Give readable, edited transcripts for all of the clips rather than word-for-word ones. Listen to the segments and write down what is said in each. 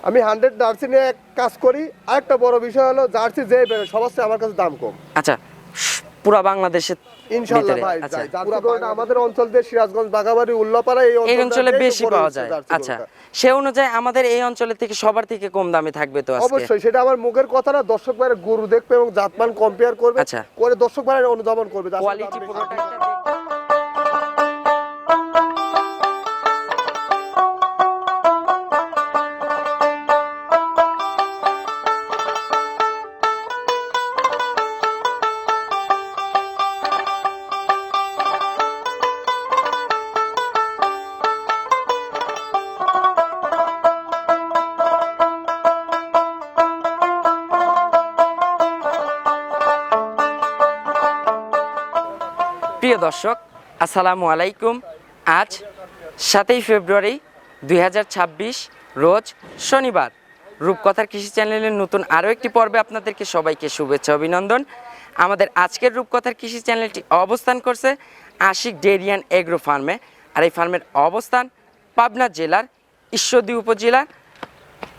আমি 100 জার্সি নিয়ে কাজ করি। আরেকটা বড় বিষয় হলো জার্সি যে বের সবার চেয়ে আমার কাছে দাম কম। আচ্ছা, পুরা বাংলাদেশে ইনশাআল্লাহ ভিতরে? ভাই, আচ্ছা, জার্সি গরুটা আমাদের অঞ্চল দিয়ে সিরাজগঞ্জ, বাঘাবাড়ি, উল্লাপাড়া এই এই অঞ্চলে অঞ্চলটাতে বেশি পাওয়া যায়। আচ্ছা, সে অনুযায়ী আমাদের এই অঞ্চলের থেকে সবার থেকে কম দামে থাকবে তো আজকে? অবশ্যই, সেটা আমার মুখের কথা না, দর্শক ভাইরা গরু দেখবে এবং জাতমান কম্পেয়ার করবে, আচ্ছা, করে দর্শক ভাইরা অনুধাবন করবে। কোয়ালিটি পুরোটা একটা দেখবে। প্রিয় দর্শক, আসসালামু আলাইকুম। আজ 7ই ফেব্রুয়ারি 2026 রোজ শনিবার। রূপকথার কৃষি চ্যানেলের নতুন আরও একটি পর্বে আপনাদেরকে সবাইকে শুভেচ্ছা অভিনন্দন। আমাদের আজকের রূপকথার কৃষি চ্যানেলটি অবস্থান করছে আশিক ডেইরি অ্যান্ড এগ্রো ফার্মে। আর এই ফার্মের অবস্থান পাবনা জেলার ঈশ্বরদী উপজেলার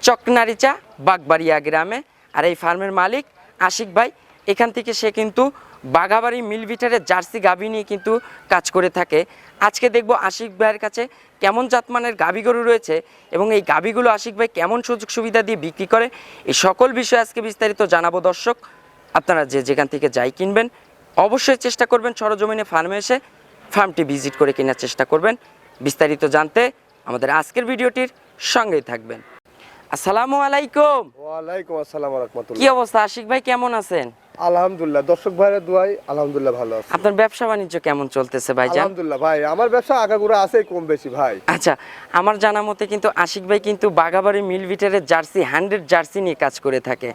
চকনারিচা বাগবাড়িয়া গ্রামে। আর এই ফার্মের মালিক আশিক ভাই। এখান থেকে সে কিন্তু বাঘাবাড়ি মিলভিটারের জার্সি গাভী নিয়ে কিন্তু কাজ করে থাকে। আজকে দেখব আশিক ভাইয়ের কাছে কেমন জাতমানের গাভী গরু রয়েছে এবং এই গাভীগুলো আশিক ভাই কেমন সুযোগ সুবিধা দিয়ে বিক্রি করে, এই সকল বিষয়ে আজকে বিস্তারিত জানাবো। দর্শক, আপনারা যে যেখান থেকে যাই কিনবেন অবশ্যই চেষ্টা করবেন সরজমিনে ফার্মে এসে ফার্মটি ভিজিট করে কেনার চেষ্টা করবেন। বিস্তারিত জানতে আমাদের আজকের ভিডিওটির সঙ্গেই থাকবেন। আসসালামু আলাইকুম। ওয়ালাইকুম আসসালাম ওয়া কি রাহমাতুল্লাহ। অবস্থা আশিক ভাই, কেমন আছেন? আলহামদুলিল্লাহ, দর্শক ভাইরা দোয়াই আলহামদুলিল্লাহ ভালো আছি। আপনার ব্যবসা বাণিজ্য কেমন চলতেছে ভাইজান? আলহামদুলিল্লাহ ভাই, আমার ব্যবসা আগাগোড়া আছে কম বেশি ভাই। আচ্ছা, আমার জানা মতে কিন্তু আশিক ভাই কিন্তু বাঘাবাড়ি মিলভিটারের জার্সি 100 জার্সি নিয়ে কাজ করে থাকে।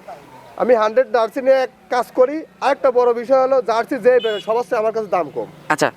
আমি 100 জার্সি নিয়ে কাজ করি। আরেকটা বড় বিষয় হলো জার্সি যে বের সবার চেয়ে আমার কাছে দাম কম। আচ্ছা,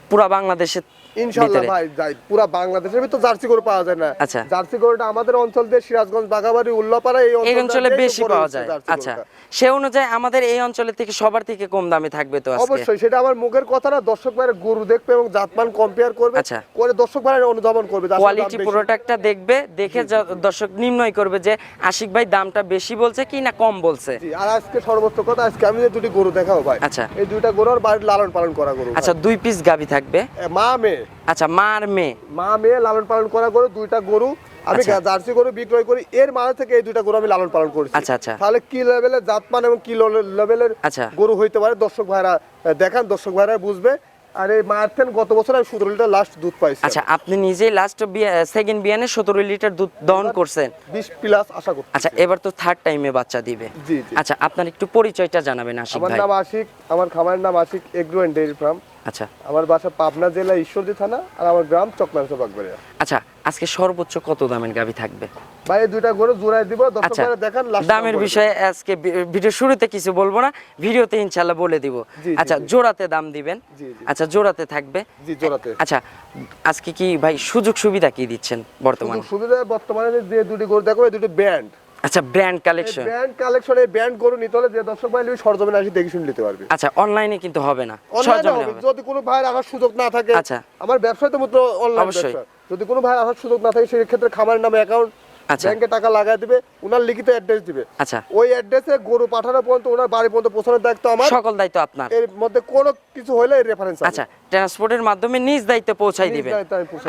পুরা বাংলাদেশে ইনশাআল্লাহ ভাই, যাই পুরা বাংলাদেশের ভিতর জার্সি গরু পাওয়া যায় না। আচ্ছা, জার্সি গরুটা আমাদের অঞ্চল দিয়ে সিরাজগঞ্জ, বাঘাবাড়ি, উল্লাপাড়া এই অঞ্চলে বেশি পাওয়া যায়। আচ্ছা, সে অনুযায়ী আমাদের এই অঞ্চলের থেকে সবার থেকে কম দামে থাকবে তো আজকে? অবশ্যই, সেটা আমার মুখের কথা না, দর্শক ভাইরা গরু দেখবে এবং জাতমান কম্পেয়ার করবে, আচ্ছা, করে দর্শক ভাইরা অনুধাবন করবে। কোয়ালিটি পুরোটা একটা দেখবে, দেখে দর্শক নির্ণয় করবে যে আশিক ভাই দামটা বেশি বলছে কি না কম বলছে। আর আজকে সর্বোচ্চ কথা, আজকে আমি যে দুটি গরু দেখাবো ভাই। আচ্ছা, এই দুইটা গরু আর বাড়ির লালন পালন করা গরু। আচ্ছা, 2 পিস গাভী থাকবে, মা মেয়ে। আচ্ছা, মা আর মেয়ে। মা মেয়ে লালন পালন করা গরু, দুইটা গরু আমি আচ্ছা, জার্সি গরু বিক্রয় করি, এর মাঝে থেকে এই দুইটা গরু আমি লালন পালন করছি। আচ্ছা, আচ্ছা, তাহলে কি লেভেলের জাতমান এবং কি লেভেলের আচ্ছা গরু হইতে পারে দর্শক ভাইরা দেখান, দর্শক ভাইরা বুঝবে। আর এই মার্থেন গত বছর আমি 17 লিটার লাস্ট দুধ পাইছি। আচ্ছা, আপনি নিজেই লাস্ট সেকেন্ড বিয়ানে 17 লিটার দুধ দহন করছেন? 20 প্লাস আশা করছি। আচ্ছা, এবার তো থার্ড টাইমে বাচ্চা দিবে। জি জি। আচ্ছা, আপনার একটু পরিচয়টা জানাবেন আশিক ভাই। আমার নাম আশিক, আমার খামারের নাম Ashik agro and dairy farm. আচ্ছা, আমার বাসা পাবনা জেলা ঈশ্বরদী থানা, আর আমার গ্রাম চকনারিচা বাগবাড়িয়া। আচ্ছা, আজকে সর্বোচ্চ কত দামের গাভী থাকবে ভাই? এই দুইটা গরু জোড়াই দিব, দর্শক আচ্ছা, ভাইরা দেখান। দামের বিষয়ে আজকে ভিডিও শুরুতে কিছু বলবো না, ভিডিওতে ইনশাআল্লাহ বলে দিব। আচ্ছা, জোড়াতে দাম দিবেন? আচ্ছা, জোড়াতে থাকবে। জি, জোড়াতে। আচ্ছা, আজকে কি ভাই সুযোগ সুবিধা কি দিচ্ছেন বর্তমানে? সুবিধা বর্তমানে যে দুটি গরু দেখো, এই দুটি ব্যান্ড। আচ্ছা, ব্র্যান্ড কালেকশন। ব্র্যান্ড কালেকশন, এই ব্র্যান্ড গরু নিতে হলে যে দর্শক ভাই সরজমিনে আসি দেখে শুনে নিতে পারবে। আচ্ছা, অনলাইনে কিন্তু হবে না, সরজমিনে হবে। যদি কোনো ভাইয়ের আসার সুযোগ না থাকে, আচ্ছা, আমার ব্যবসায় তো মাত্র অনলাইন ব্যবসা, যদি কোনো ভাই আসার সুযোগ না থাকে সেই ক্ষেত্রে খামারের নামে অ্যাকাউন্ট, আচ্ছা, ব্যাংকে টাকা লাগায় দিবে, ওনার লিখিত অ্যাড্রেস দিবে। আচ্ছা, ওই অ্যাড্রেসে গরু পাঠানো পর্যন্ত ওনার বাড়ি পর্যন্ত পৌঁছানোর দায়িত্ব আমার, সকল দায়িত্ব আপনার। এর মধ্যে কোনো কিছু হলে রেফারেন্স। আচ্ছা, ট্রান্সপোর্টের মাধ্যমে নিজ দায়িত্বে পৌঁছাই দিবেন।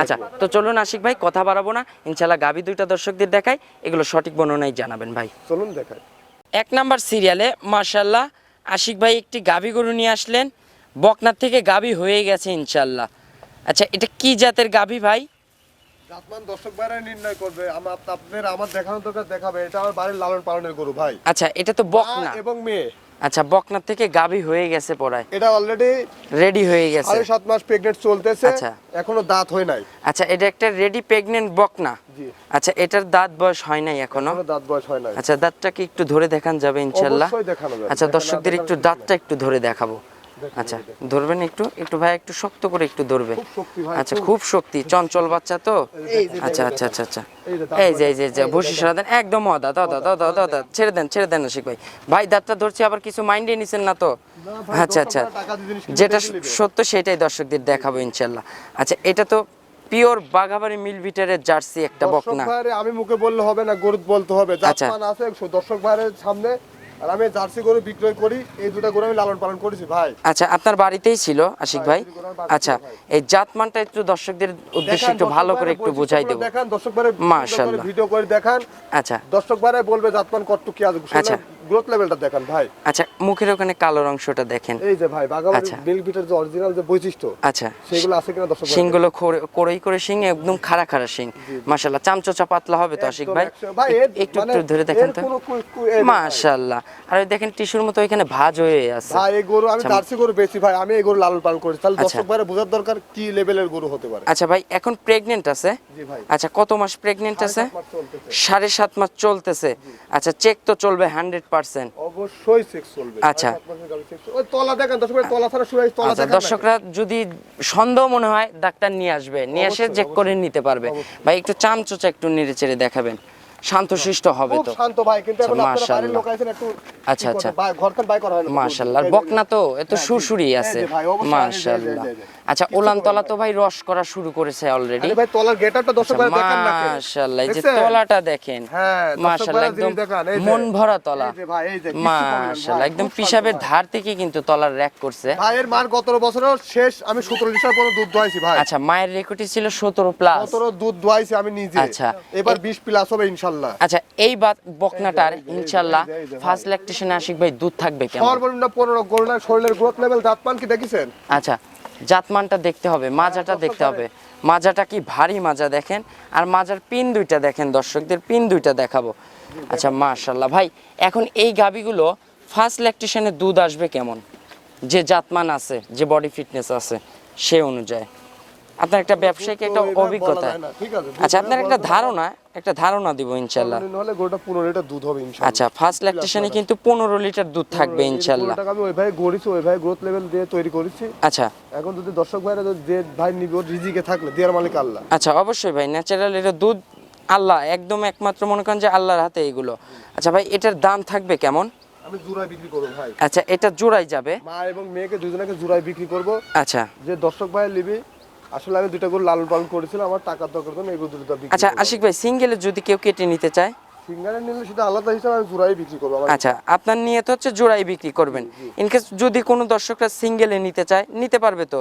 আচ্ছা, তো চলুন আশিক ভাই কথা বাড়াবো না, ইনশাআল্লাহ গাভী দুইটা দর্শকদের দেখাই, এগুলো সঠিক বর্ণনাই জানাবেন ভাই। চলুন দেখাই। 1 নাম্বার সিরিয়ালে মাশাআল্লাহ আশিক ভাই একটি গাভী গরু নিয়ে আসলেন, বকনার থেকে গাভী হয়ে গেছে ইনশাআল্লাহ। আচ্ছা, এটা কি জাতের গাভী ভাই? জাতমান দর্শক ভাইরা নির্ণয় করবে, আমার দেখানো দরকার দেখাবে। এটা আমার বাড়ির লালন পালনের গরু ভাই। আচ্ছা, এটা তো বকনা এবং মেয়ে। আচ্ছা, বকনার থেকে গাভী হয়ে গেছে পড়ায়, এটা অলরেডি রেডি হয়ে গেছে, 7.5 মাস প্রেগন্যান্ট চলতেছে। আচ্ছা, এখনো দাঁত হয় নাই। আচ্ছা, এটা একটা রেডি প্রেগন্যান্ট বকনা। জি। আচ্ছা, এটার দাঁত বয়স হয় নাই এখনো? দাঁত বয়স হয় নাই। আচ্ছা, দাঁতটাকে একটু ধরে দেখান যাবে ইনশাআল্লাহ? অবশ্যই দেখানো যাবে। আচ্ছা, দর্শকদের একটু দাঁতটা একটু ধরে দেখাবো। আচ্ছা, ধরবেন একটু একটু ভাই, একটু শক্ত করে একটু ধরবে। আচ্ছা, খুব শক্তি, চঞ্চল বাচ্চা তো। আচ্ছা আচ্ছা আচ্ছা আচ্ছা, এই যে ভুসি সরা দেন একদম। দাদা দাদা দাদা দাদা ছেড়ে দেন আশিক ভাই। ভাই দাঁতটা ধরছি, আবার কিছু মাইন্ডে নিছেন না তো? আচ্ছা আচ্ছা, যেটা সত্য সেটাই দর্শকদের দেখাবো ইনশাআল্লাহ। আচ্ছা, এটা তো পিওর বাঘাবাড়ি মিল বিটারের জার্সি একটা দর্শক বকনা। ভাইরে আমি মুখে বললে হবে না, গরু বলতে হবে। আচ্ছা। জাতমান আছে দর্শক ভাইয়ের সামনে, আর আমি জার্সি গরু বিক্রয় করি। এই দুটো গরু আমি লালন পালন করেছি ভাই। আচ্ছা, আপনার বাড়িতেই ছিল আশিক ভাই? এই গরু আমার বাড়িতে আচ্ছা, ছিল ভাই। এই জাতমানটা একটু দর্শকদের উদ্দেশ্যে একটু ভালো করে একটু বুঝাই দেব। দেখান দর্শক ভাইরে, মাশাআল্লাহ। ভিডিও করে দেখান। আচ্ছা দর্শক ভাইরে বলবে জাতমান কত কি আছে, আচ্ছা। গ্রোথ লেভেলটা দেখান ভাই। আচ্ছা, মুখের ওখানে কালো অংশটা দেখেন। এই যে ভাই বাঘাবাড়ি আচ্ছা। মিল্ক বিটার যে অরিজিনাল যে বৈশিষ্ট্য, আচ্ছা, সেগুলো আছে কিনা দর্শক ভাই? শিংগুলো কোড়ই করে শিং, একদম খাড়া খাড়া শিং। মাশাআল্লাহ, চামচোচা পাতলা হবে তো আশিক ভাই? ভাই একটু একটু ধরে দেখেন তো। এই মাশাআল্লাহ, আর ওই দেখেন টিস্যুর মতো এখানে ভাঁজ হয়ে আছে। ভাই এই গরু আমি জার্সি গরু বেশি ভাই, আমি এই গরু লালন পালন করি। তাহলে আচ্ছা। দর্শক ভাইরা বোঝার দরকার কি লেভেলের গরু হতে পারে। আচ্ছা ভাই, এখন প্রেগনেন্ট আছে? জি ভাই। আচ্ছা, কত মাস প্রেগনেন্ট আছে? 7 মাস চলতেছে। 7.5 মাস চলতেছে। আচ্ছা, চেক তো চলবে 100%? অবশ্যই সেক্স চলবে। আচ্ছা। 7 মাসের গাভী sex ওই তলা দেখেন দর্শক ভাই, তলা ছাড়া শুয়ে তলা আচ্ছা, দেখেন না। দর্শকরা যদি সন্দেহ মনে হয় ডাক্তার নিয়ে আসবে, নিয়ে এসে অবশ্যই, চেক করে নিতে পারবে। ভাই একটু চামচোচা একটু নেড়ে চেড়ে দেখাবেন, শান্তশিষ্ট হবে খুব তো। শান্ত ভাই, কিন্তু এখন আপনারা মাশাআল্লাহ। বাড়ির লোক আছেন একটু আচ্ছা, আচ্ছা। ঘর থেকে বাই করা হয় না। মাশাআল্লাহ, আর বকনা তো এত সুরসুরি আছে। এই যে ভাই, অবশ্যই, মাশাআল্লাহ। এই যে। আচ্ছা, ওলান তলা তো ভাই রস করা শুরু করেছে অলরেডি। আরে ভাই তলার গেটআপটা দর্শক ভাই দেখেন না কেন? মাশাআল্লাহ, এই যে দেখছেন? তলাটা দেখেন। হ্যাঁ, দর্শক মাশাআল্লাহ, ভাইরা একদম জিনিস দেখান, এই যে। মন ভরা তলা। এই যে ভাই, এই যে কিচ্ছু problem না, মাশাআল্লাহ, ভাই, একদম খুব শান্ত পিসাবের ভাই। ধার থেকে কিন্তু তলার র‍্যাক করছে। ভাইয়ের মার গত বছরের শেষ আমি 17 লিটার পর্যন্ত দুধ দোয়াইছি ভাই। আচ্ছা, মায়ের রেকর্ডই ছিল 17 প্লাস। 17 দুধ দোয়াইছি আমি নিজে। আচ্ছা। এবার 20 প্লাস হবে ইনশাআল্লাহ। আচ্ছা, এই বকনাটার ইনশাআল্লাহ এই যে ভাই। ফার্স্ট ল্যাকটেশনে আশিক ভাই দুধ থাকবে কেমন? সর্বনিম্ন 15 গরুর শরীরের গ্রোথ লেভেল জাতমান কি দেখেছেন? আচ্ছা, জাতমানটা দেখতে হবে, মাজাটা দেখতে হবে। মাজাটা কি ভারী মাজা দেখেন, আর মাজার পিন দুইটা দেখেন, দর্শকদের পিন দুইটা দেখাবো। আচ্ছা, মাশাআল্লাহ ভাই, এখন এই গাবিগুলো ফার্স্ট ল্যাকটেশনে দুধ আসবে কেমন? যে জাতমান আছে, যে বডি ফিটনেস আছে সে অনুযায়ী আপনার একটা ব্যবসায়িক একটা তো এবার বলা অভিজ্ঞতা। যায় না, ঠিক আছে? আচ্ছা, আপনার একটা ধারণা দিব ইনশাআল্লাহ। সর্বনিম্ন হলে গরুটা 15 লিটার দুধ হবে ইনশাআল্লাহ। আচ্ছা, ফার্স্ট ল্যাকটেশনে কিন্তু 15 লিটার দুধ থাকবে ইনশাআল্লাহ। গরুটাকে আমি ওই ভাই গড়িছি, ওই ভাই গ্রোথ লেভেল দিয়ে তৈরি করেছি। আচ্ছা এখন যদি দর্শক ভাইরা যে ভাই নিবে, ওর রিজিকে থাকলে দেয়ার মালিক আল্লাহ। আচ্ছা, অবশ্যই ভাই, ন্যাচারাল এটা দুধ আল্লাহ একদম একমাত্র মনে করেন যে আল্লাহর হাতে এগুলো। আচ্ছা ভাই, এটার দাম থাকবে কেমন? আমি জোড়ায় বিক্রি করব ভাই। আচ্ছা, এটা জোড়াই যাবে? মা এবং মেয়েকে দুজনকে জোড়ায় বিক্রি করব। আচ্ছা যে দর্শক ভাই নিবি, আসলে আমি দুইটা গরু লালন পালন করেছিলাম, আমার টাকার দরকার তো এই গরু দুটো বিক্রি। আচ্ছা আশিক ভাই, সিঙ্গেলে যদি কেউ কেটে নিতে চায়? সিঙ্গারে নিলে সেটা আলাদা হিসাবে আমি জোড়ায় বিক্রি করব। আমার আচ্ছা, আপনার নিয়ত হচ্ছে জোড়াই বিক্রি করবেন। ইনকেস যদি কোনো দর্শকরা সিঙ্গেলে নিতে চায়, নিতে পারবে তো?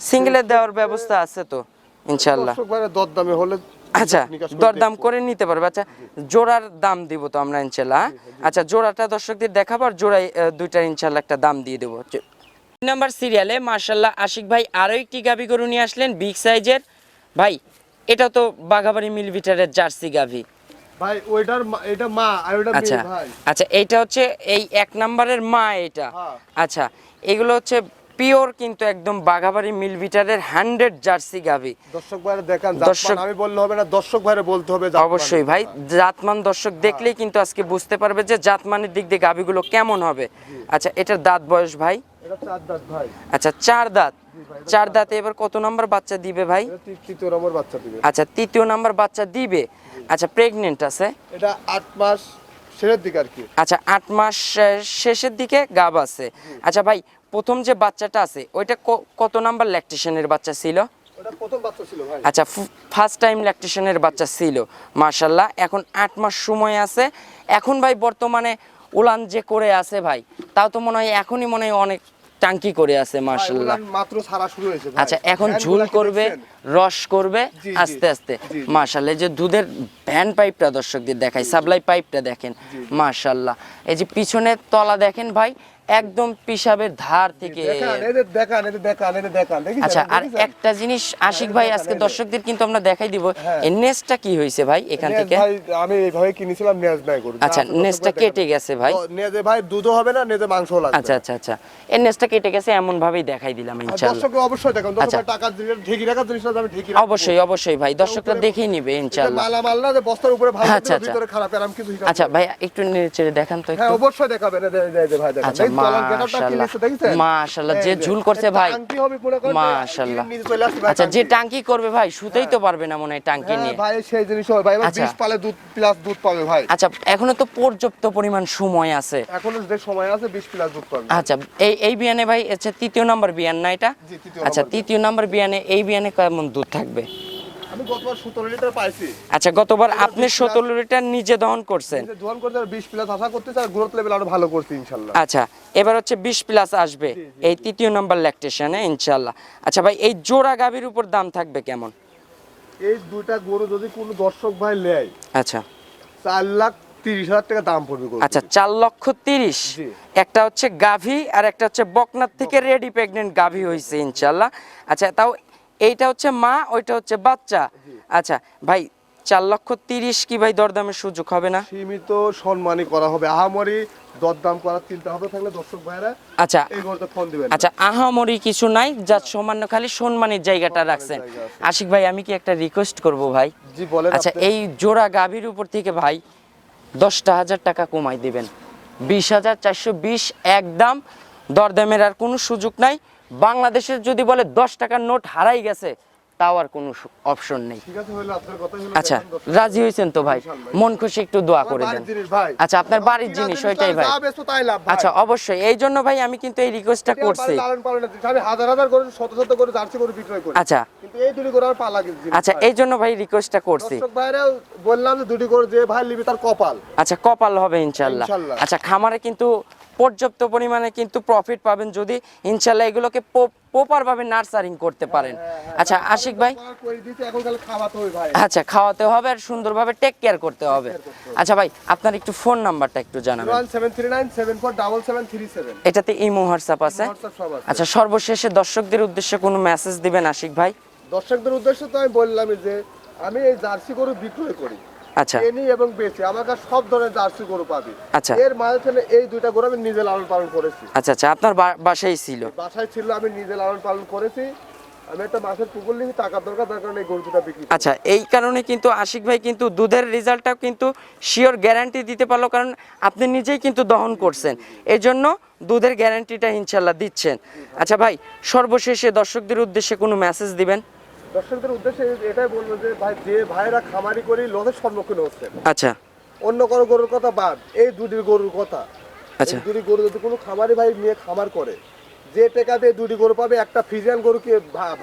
সিঙ্গেলে দেওয়ার ব্যবস্থা আছে তো ইনশাআল্লাহ? দর্শক ভাইরা দরদামে হলে আচ্ছা, নিকাশ করে দরদাম দেখবো। করে নিতে পারবে। আচ্ছা, জোড়ার দাম দিব তো আমরা ইনশাআল্লাহ। আচ্ছা, জোড়াটা দর্শকদের দেখাবো, আর জোড়াই দুইটার ইনশাআল্লাহ একটা দাম দিয়ে দেবো। 2 নাম্বার সিরিয়ালে মাশাআল্লাহ আশিক ভাই আরো একটি গাভী গরু নিয়ে আসলেন, বিগ সাইজের। ভাই, এটা তো বাঘাবাড়ি মিলভিটারের জার্সি গাভী। ভাই এটা মা আর ওটা আচ্ছা মেয়ে ভাই। আচ্ছা, এইটা হচ্ছে এই 1 নাম্বারের মা এটা। হ্যাঁ। আচ্ছা, এগুলো হচ্ছে পিওর কিন্তু একদম বাঘাবাড়ি মিলভিটারের 100 জার্সি গাভী। দর্শক ভাইরা দেখান, দর্শক- জাতমান আমি বললে হবে না, দর্শক ভাইরা বলতে হবে জাতমান। অবশ্যই ভাই, জাতমান দর্শক দেখলেই কিন্তু আজকে বুঝতে পারবে যে জাতমানের দিক দিয়ে গাভীগুলো কেমন হবে। আচ্ছা, এটার দাঁত বয়স ভাই? এটা 4 দাঁত ভাই। আচ্ছা, 4 দাঁত। 4 দাঁতে এবার কত নাম্বার বাচ্চা দিবে ভাই? এটা তৃতীয় নম্বর বাচ্চা দিবে। আচ্ছা, 3য় নাম্বার বাচ্চা দিবে। আচ্ছা, প্রেগনেন্ট আছে? এটা 8 মাস শেষের দিকে আর কি। আচ্ছা, 8 মাস শেষের দিকে গাব আছে। আচ্ছা ভাই, প্রথম যে বাচ্চাটা আছে ওইটা কত নাম্বার ল্যাকটেশনের বাচ্চা ছিল? ওটা প্রথম বাচ্চা ছিল ভাই। আচ্ছা, ফার্স্ট টাইম ল্যাকটেশনের বাচ্চা ছিল। মাশাআল্লাহ, এখন 8 মাস সময় আছে। এখন ভাই বর্তমানে উলান যে করে আছে ভাই, তাও তো মনে হয় এখনই মনে হয় অনেক টাঙ্কি করে আছে মাশাআল্লাহ। ভাই, মাত্র ছাড়া শুরু হয়েছে ভাই। আচ্ছা, এখন ঝুল ভ্যানগুলা কি করবে, দেখছেন? রস করবে জি, জি। আস্তে আস্তে। জি, জি। মাশাআল্লাহ, এই যে দুধের ভ্যান পাইপটা দর্শকদের দেখাই, সাপ্লাই পাইপটা দেখেন মাশাআল্লাহ। এই যে পিছনের তলা দেখেন ভাই, একদম পিসাবের ধার থেকে। দেখান, এদের দেখান, এদের দেখান, এদের দেখান, দেখেছেন? আচ্ছা, আর দেখেছেন? একটা জিনিস আশিক ভাই আজকে দর্শকদের কিন্তু আমরা দেখাই দিব, হ্যাঁ। এই নেসটা কি হয়েছে ভাই এখান নেজ থেকে? ভাই আমি এইভাবে কিনেছিলাম, নেজ নাই গরু। আচ্ছা, যা আছে নেসটা দর্শক ভাই কেটে দেখান। গেছে ভাই। ও, নেজে ভাই দুধও হবে না, নেজে মাংস লাগবে। আচ্ছা আচ্ছা আচ্ছা, এই নেসটা কেটে গেছে এমন ভাবেই দেখাই দিলাম আর ইনশাআল্লাহ। দর্শককে অবশ্যই দেখান, দর্শক আচ্ছা। ভাই টাকা দিলে ঢেকি রাখার জিনিস না, আমি ঢেকি রাখবো। অবশ্যই অবশ্যই ভাই, দর্শকরা দেখেই নিবে এটা ইনশাআল্লাহ। মালামাল না যে বস্তার উপরে ভালো আচ্ছা, দিলে ভিতরে খারাপ, এরকম কিছু হিসাব আচ্ছা নেই। ভাই, একটু নেড়ে চেড়ে দেখান তো হ্যাঁ একটু। অবশ্যই দেখাবেন, এই ভাই দেখেন। আচ্ছা, এই তলার গেটআপটা কি লিখছে দেখেছেন? মাশাআল্লাহ, যে এই যে, ঝুল করছে এই ভাই টাঙ্কি হবে মনে করেন যে মাশাআল্লাহ। নিচে চলে আসছে ভাই আচ্ছা, যে টাঙ্কি। টাঙ্কি করবে ভাই শুতেই তো পারবে না মনে হয় টাঙ্কি হ্যাঁ নিয়ে। ভাই, সেই জিনিস হবে ভাই, এবার আচ্ছা। 20 পালে দুধ প্লাস দুধ পাবে ভাই। আচ্ছা, এখনো তো পর্যাপ্ত পরিমাণ সময় আছে। এখনো যে সময় আছে 20 প্লাস দুধ পাবে। আচ্ছা, এই বিয়ানে ভাই আচ্ছা 3য় নাম্বার বিয়ান না এটা? জি, তৃতীয় আচ্ছা, নাম্বার 3য় নাম্বার বিয়ানে এই বিয়ানে কেমন দুধ থাকবে? আমি গতবার 17 লিটার পাইছি। আচ্ছা, গতবার আপনি 17 লিটার নিজে দহন করছেন। নিজে দোয়ান করতে 20 প্লাস আশা করতেছি, আর গ্রোথ লেভেল আরো ভালো করছি ইনশাআল্লাহ। আচ্ছা, এবার হচ্ছে 20 প্লাস আসবে এই তৃতীয় নম্বর ল্যাকটেশনে ইনশাআল্লাহ। আচ্ছা ভাই, এই জোড়া গাভীর উপর দাম থাকবে কেমন? এই দুইটা গরু যদি কোনো দর্শক ভাই নেয়, আচ্ছা 4,30,000 টাকা দাম পড়বে গরু। আচ্ছা, 4,30,000। জি। একটা হচ্ছে গাভী আর একটা হচ্ছে বকনার থেকে রেডি প্রেগনেন্ট গাভী হয়েছে ইনশাআল্লাহ। আচ্ছা, তাও এইটা হচ্ছে মা, ওইটা হচ্ছে বাচ্চা। আচ্ছা ভাই, 4,30,000 কি ভাই দরদামের সুযোগ হবে না? সীমিত সম্মানই করা হবে, আহামরি দরদাম করার চিন্তা হবে থাকলে দর্শক ভাইরা আচ্ছা এই গরুতে ফোন দিবেন। আচ্ছা, আহামরি কিছু নাই, যা সামান্য খালি সম্মানের জায়গাটা রাখছেন। জায়গা আছে। আশিক ভাই, আমি কি একটা রিকোয়েস্ট করব ভাই? জি বলেন। আচ্ছা, আপনি। এই জোড়া গাভীর উপর থেকে ভাই 10,000 টাকা কমাই দিবেন, 20,420 একদম। দরদামের আর কোনো সুযোগ নাই। বাংলাদেশের যদি বলে 10 টাকার নোট হারাই গেছে, তাও আর কোনো অপশন নেই। ঠিক আছে, হলো আপনার কথাই হলো। আচ্ছা, দেখেন দর্শক, রাজি হয়েছেন তো ভাই? মন খুশি একটু দোয়া করে আমার দেন। বাড়ির জিনিস ভাই। আচ্ছা, আপনার বাড়ির জিনিস, ওইটাই ভাই। যা বেচো তাই লাভ ভাই। আচ্ছা, অবশ্যই এই জন্য ভাই আমি কিন্তু এই রিকোয়েস্টটা এটা করছি। বাড়ির লালন পালনের জিনিস। আমি হাজার হাজার গরু, শত শত গরু, জার্সি গরু বিক্রয় করি। আচ্ছা কিন্তু এই দুটি গরু আর পালা জিনিস আচ্ছা, ভাই। এই জন্য ভাই রিকোয়েস্টটা করছি। দর্শক ভাইরাও বললাম যে দুটি গরু যে ভাই নিবি তার কপাল। আচ্ছা, কপাল হবে ইনশাল্লাহ। ইনশাল্লাহ। আচ্ছা, খামারে কিন্তু পর্যাপ্ত পরিমাণে কিন্তু প্রফিট পাবেন যদি ইনশাল্লাহ এগুলোকে প্রপার ভাবে নার্সারিং করতে পারেন। আচ্ছা আশিক ভাই, করে দিতে এখন খালি খাওয়াতে হবে ভাই। আচ্ছা খাওয়াতে হবে আর সুন্দরভাবে টেক কেয়ার করতে হবে। আচ্ছা ভাই, আপনার একটু ফোন নাম্বারটা একটু জানাবেন। 01739747737। এটাতে ইমো হোয়াটসঅ্যাপ আছে? WhatsApp সব আছে। আচ্ছা, সর্বশেষে দর্শকদের উদ্দেশ্যে কোনো মেসেজ দিবেন আশিক ভাই? দর্শকদের উদ্দেশ্যে তো আমি বললামই যে আমি এই জার্সি গরু বিক্রয় করি, আচ্ছা কেনি এবং বেচি। আমার কাছে সব ধরনের জার্সি গরু পাবি। আচ্ছা এর মাঝখানে এই দুইটা গরু আমি নিজে লালন পালন করেছি। আচ্ছা আচ্ছা, আপনার বাসায় ছিল? বাসায় ছিল, আমি নিজে লালন পালন করেছি। আমি একটা মাছের পুকুর নিয়ে টাকার দরকার, তার কারণে এই গরু দুটা বিক্রি করি। আচ্ছা, এই কারণে কিন্তু আশিক ভাই কিন্তু দুধের রেজাল্টটাও কিন্তু শিওর গ্যারান্টি দিতে পারলো, কারণ আপনি নিজেই কিন্তু দহন করছেন, এই জন্য দুধের গ্যারান্টিটা ইনশাল্লাহ দিচ্ছেন। আচ্ছা ভাই, সর্বশেষে দর্শকদের উদ্দেশ্যে কোনো মেসেজ দিবেন? দর্শকদের উদ্দেশ্যে এটাই বলবো যে ভাই, যে ভাইরা খামারি করি লসের সম্মুখীন হচ্ছে, আচ্ছা অন্য কোনো গরুর কথা বাদ, এই দুটি গরুর কথা। আচ্ছা এই দুটি গরু যদি কোনো খামারি ভাই নিয়ে খামার করে, যে টাকা দিয়ে দুটি গরু পাবে, একটা ফিজিয়ান গরুকে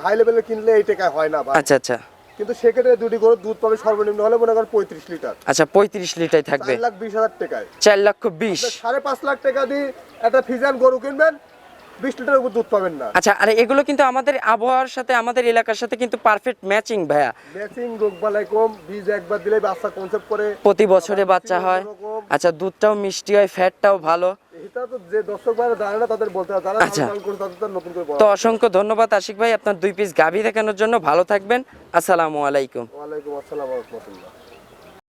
ভাই লেভেলে কিনলে এই টাকা হয় না ভাই। আচ্ছা আচ্ছা কিন্তু সেক্ষেত্রে দুটি গরুর দুধ পাবে সর্বনিম্ন হলে মনে করেন 35 লিটার। আচ্ছা, 35 লিটার থাকবে 4,20,000 টাকায়। 4,20,000। 5.5 লাখ টাকা দিয়ে একটা ফিজিয়ান গরু কিনবেন, 20 লিটার উপর দুধ পাবেন না। আচ্ছা, আর এগুলো কিন্তু আমাদের আবহাওয়ার সাথে আমাদের এলাকার সাথে কিন্তু পারফেক্ট ম্যাচিং ভাইয়া। ম্যাচিং, রোগবালাই কম, বীজ একবার দিলেই বাচ্চা কনসেপ্ট করে, প্রতি বছরে বাচ্চা হয়। আচ্ছা, দুধটাও মিষ্টি হয়, ফ্যাটটাও ভালো। এটা তো যে দর্শক ভাইরা জানে না তাদের বলতে হবে, যারা আচ্ছা। লালন পালন করে তাদের তো নতুন করে বলা। তো অসংখ্য ধন্যবাদ আশিক ভাই, আপনার 2 পিস গাভী দেখানোর জন্য। ভালো থাকবেন। আসসালামু আলাইকুম। ওয়ালাইকুম আসসালাম ওয়া রাহমাতুল্লাহ।